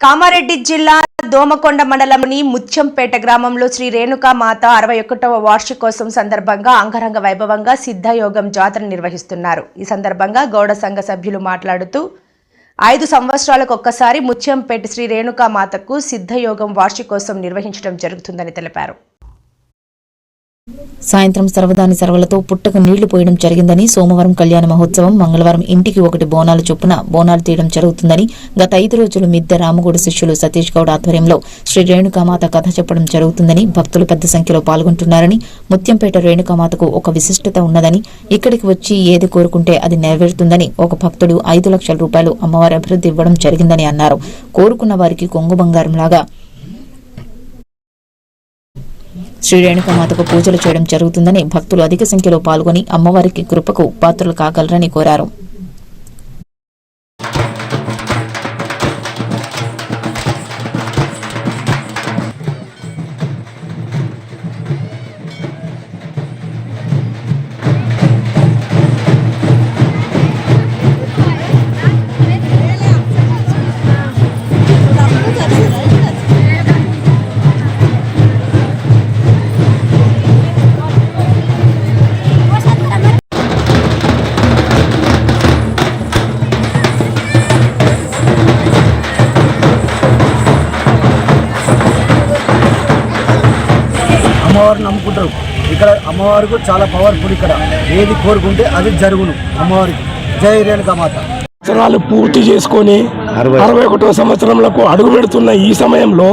కామారెడ్డి జిల్లా దోమకొండ మండలంలోని ముత్యంపేట గ్రామంలో శ్రీ రేణుకామాత 61వ వార్షికోత్సవం సందర్భంగా అంగరంగ వైభవంగా సిద్ధయోగం జాతర నిర్వహిస్తున్నారు. ఈ సందర్భంగా గౌడ సంఘ సభ్యులు మాట్లాడుతూ 5 సంవత్సరాలకు ఒక్కసారి ముత్యంపేట శ్రీ రేణుకామాతకు సిద్ధయోగం వార్షికోత్సవం నిర్వహించడం జరుగుతుందని తెలిపారు. సాయంత్రం సర్వదాని సర్వలతో పుట్టకు నీళ్లు పోయడం జరిగిందని, సోమవారం కళ్యాణ మహోత్సవం, మంగళవారం ఇంటికి 1 బోనాలు చొప్పున బోనాలు తీయడం జరుగుతుందని, గత 5 రోజులు మిద్దె రామగూడ శిష్యులు సతీష్ గౌడ్ ఆధ్వర్యంలో శ్రీ రేణుకామాత కథ చెప్పడం జరుగుతుందని, భక్తులు పెద్ద సంఖ్యలో పాల్గొంటున్నారని, ముత్యంపేట రేణుకామాతకు ఒక విశిష్టత ఉన్నదని, ఇక్కడికి వచ్చి ఏది కోరుకుంటే అది నెరవేరుతుందని ఒక భక్తుడు 5 లక్షల రూపాయలు అమ్మవారి అభివృద్ధి ఇవ్వడం జరిగిందని అన్నారు. కోరుకున్న వారికి కొంగు బంగారంలాగా శ్రీ రేణుకామాతకు పూజలు చేయడం జరుగుతుందని, భక్తులు అధిక సంఖ్యలో పాల్గొని అమ్మవారికి కృపకు పాత్రలు కాగలరని కోరారు. అమ్మవారిని నమ్ముకుంటారు. ఇక్కడ అమ్మవారికి చాలా పవర్ఫుల్. ఇక్కడ ఏది కోరుకుంటే అది జరుగును. అమ్మవారికి జై రేణుకామాత. సంవత్సరాలు పూర్తి చేసుకొని 61వ సంవత్సరంలో అడుగు పెడుతున్న ఈ సమయంలో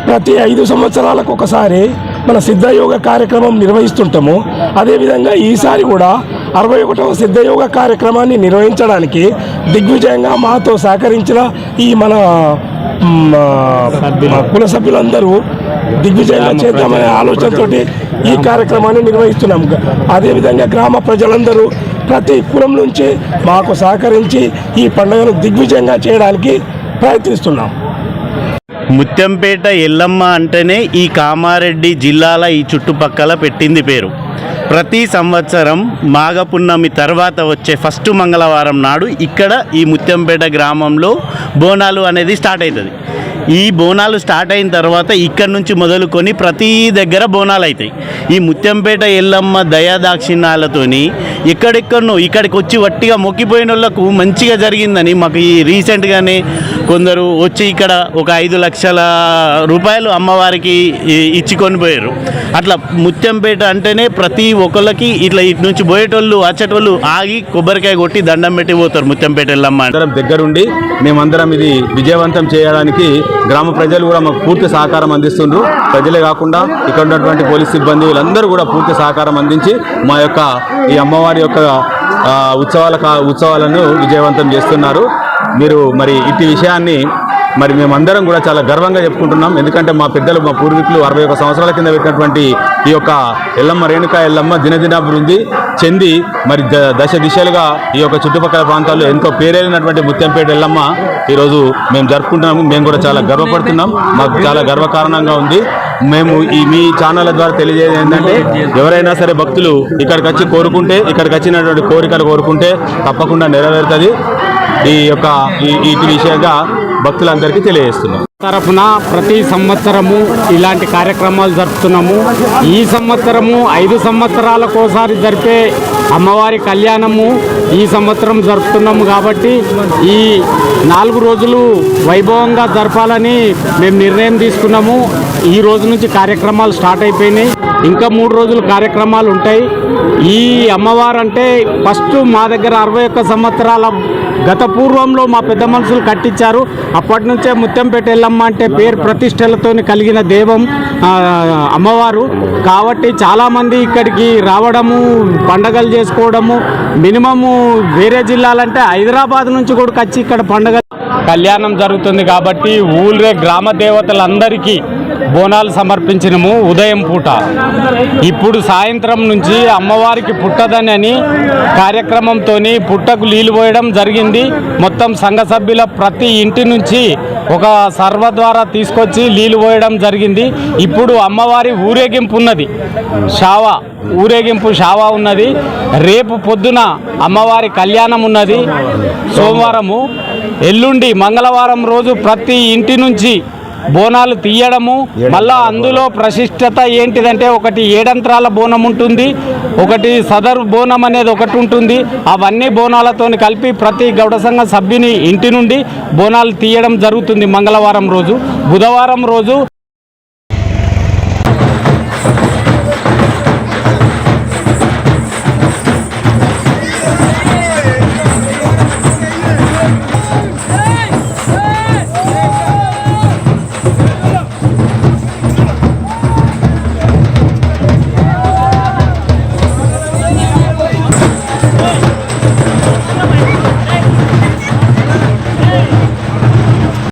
ప్రతి 5 సంవత్సరాలకు ఒకసారి మన సిద్ధయోగ కార్యక్రమం నిర్వహిస్తుంటాము. అదేవిధంగా ఈసారి కూడా 61వ సిద్ధయోగ కార్యక్రమాన్ని నిర్వహించడానికి దిగ్విజయంగా మాతో సహకరించిన ఈ మన కుల సభ్యులందరూ దిగ్విజయంగా చేద్దామనే ఆలోచనతో ఈ కార్యక్రమాన్ని నిర్వహిస్తున్నాం. అదేవిధంగా గ్రామ ప్రజలందరూ ప్రతి కులం నుంచి మాకు సహకరించి ఈ పండుగను దిగ్విజయంగా చేయడానికి ప్రయత్నిస్తున్నాం. ముత్యంపేట ఎల్లమ్మ అంటేనే ఈ కామారెడ్డి జిల్లాల ఈ చుట్టుపక్కల పెట్టింది పేరు. ప్రతి సంవత్సరం మాఘ పున్నమి తర్వాత వచ్చే ఫస్ట్ మంగళవారం నాడు ఇక్కడ ఈ ముత్యంపేట గ్రామంలో బోనాలు అనేది స్టార్ట్ అవుతుంది. ఈ బోనాలు స్టార్ట్ అయిన తర్వాత ఇక్కడ నుంచి మొదలుకొని ప్రతి దగ్గర బోనాలు అవుతాయి. ఈ ముత్యంపేట ఎల్లమ్మ దయాదాక్షిణ్యాలతోని ఎక్కడెక్కడనో ఇక్కడికి వచ్చి వట్టిగా మొక్కిపోయిన వాళ్ళకు మంచిగా జరిగిందని మాకు ఈ రీసెంట్గానే కొందరు వచ్చి ఇక్కడ ఒక 5 లక్షల రూపాయలు అమ్మవారికి ఇచ్చుకొని పోయారు. అట్లా ముత్యంపేట అంటేనే ప్రతి ఒక్కళ్ళకి ఇట్లా ఇటు నుంచి పోయేటోళ్ళు వచ్చేటోళ్ళు ఆగి కొబ్బరికాయ కొట్టి దండం పెట్టి పోతారు. ముత్యంపేట ఎల్లమ్మ అందరం దగ్గరుండి మేమందరం ఇది విజయవంతం చేయడానికి గ్రామ ప్రజలు కూడా మాకు పూర్తి సహకారం అందిస్తుండ్రు. ప్రజలే కాకుండా ఇక్కడ ఉన్నటువంటి పోలీస్ సిబ్బంది వీళ్ళందరూ కూడా పూర్తి సహకారం అందించి మా యొక్క ఈ అమ్మవారి యొక్క ఉత్సవాలను విజయవంతం చేస్తున్నారు. మీరు మరి ఇట్టి విషయాన్ని మరి మేమందరం కూడా చాలా గర్వంగా చెప్పుకుంటున్నాం. ఎందుకంటే మా పెద్దలు, మా పూర్వీకులు 61 సంవత్సరాల కింద పెట్టినటువంటి ఈ యొక్క ఎల్లమ్మ రేణుకా ఎల్లమ్మ దినదినాభివృద్ధి చెంది మరి దశ దిశలుగా ఈ యొక్క చుట్టుపక్కల ప్రాంతాల్లో ఎంతో పేరేలినటువంటి ముత్యంపేట ఎల్లమ్మ ఈరోజు మేము జరుపుకుంటున్నాము. మేము కూడా చాలా గర్వపడుతున్నాం. మాకు చాలా గర్వకారణంగా ఉంది. మేము ఈ మీ ఛానళ్ళ ద్వారా తెలియజేది ఏంటంటే ఎవరైనా సరే భక్తులు ఇక్కడికి వచ్చి కోరుకుంటే, ఇక్కడికి వచ్చినటువంటి కోరికలు కోరుకుంటే తప్పకుండా నెరవేరుతుంది. ఈ యొక్క ఈ విషయంగా భక్తులందరికీ తెలియజేస్తున్నాం. తరఫున ప్రతి సంవత్సరము ఇలాంటి కార్యక్రమాలు జరుపుతున్నాము. ఈ సంవత్సరము 5 సంవత్సరాలకోసారి జరిపే అమ్మవారి కళ్యాణము ఈ సంవత్సరం జరుపుతున్నాము. కాబట్టి ఈ 4 రోజులు వైభవంగా జరపాలని మేము నిర్ణయం తీసుకున్నాము. ఈ రోజు నుంచి కార్యక్రమాలు స్టార్ట్ అయిపోయినాయి. ఇంకా 3 రోజులు కార్యక్రమాలు ఉంటాయి. ఈ అమ్మవారు అంటే ఫస్ట్ మా దగ్గర 61 సంవత్సరాల గత పూర్వంలో మా పెద్ద మనుషులు కట్టించారు. అప్పటి నుంచే ముత్యంపేట ఎల్లమ్మ అంటే పేరు ప్రతిష్టలతో కలిగిన దైవం అమ్మవారు. కాబట్టి చాలామంది ఇక్కడికి రావడము, పండగలు చేసుకోవడము, మినిమము వేరే జిల్లాలంటే హైదరాబాద్ నుంచి కూడా వచ్చి ఇక్కడ పండగ కళ్యాణం జరుగుతుంది. కాబట్టి ఊళ్ళో గ్రామ దేవతలందరికీ బోనాలు సమర్పించినము ఉదయం పూట. ఇప్పుడు సాయంత్రం నుంచి అమ్మవారికి పుట్టదని కార్యక్రమంతో పుట్టకు నీళ్లు పోయడం జరిగింది. మొత్తం సంఘ సభ్యుల ప్రతి ఇంటి నుంచి ఒక సర్వ ద్వారా తీసుకొచ్చి నీళ్లు పోయడం జరిగింది. ఇప్పుడు అమ్మవారి ఊరేగింపు ఉన్నది, ఊరేగింపు షావా ఉన్నది. రేపు పొద్దున అమ్మవారి కళ్యాణం ఉన్నది సోమవారము. ఎల్లుండి మంగళవారం రోజు ప్రతి ఇంటి నుంచి బోనాలు తీయడము. మళ్ళా అందులో ప్రశిష్టత ఏంటిదంటే ఒకటి ఏడంత్రాల బోనం ఉంటుంది, ఒకటి సదరు బోనం అనేది ఒకటి ఉంటుంది. అవన్నీ బోనాలతో కలిపి ప్రతి గౌడ సంఘ సభ్యుని ఇంటి నుండి బోనాలు తీయడం జరుగుతుంది మంగళవారం రోజు. బుధవారం రోజు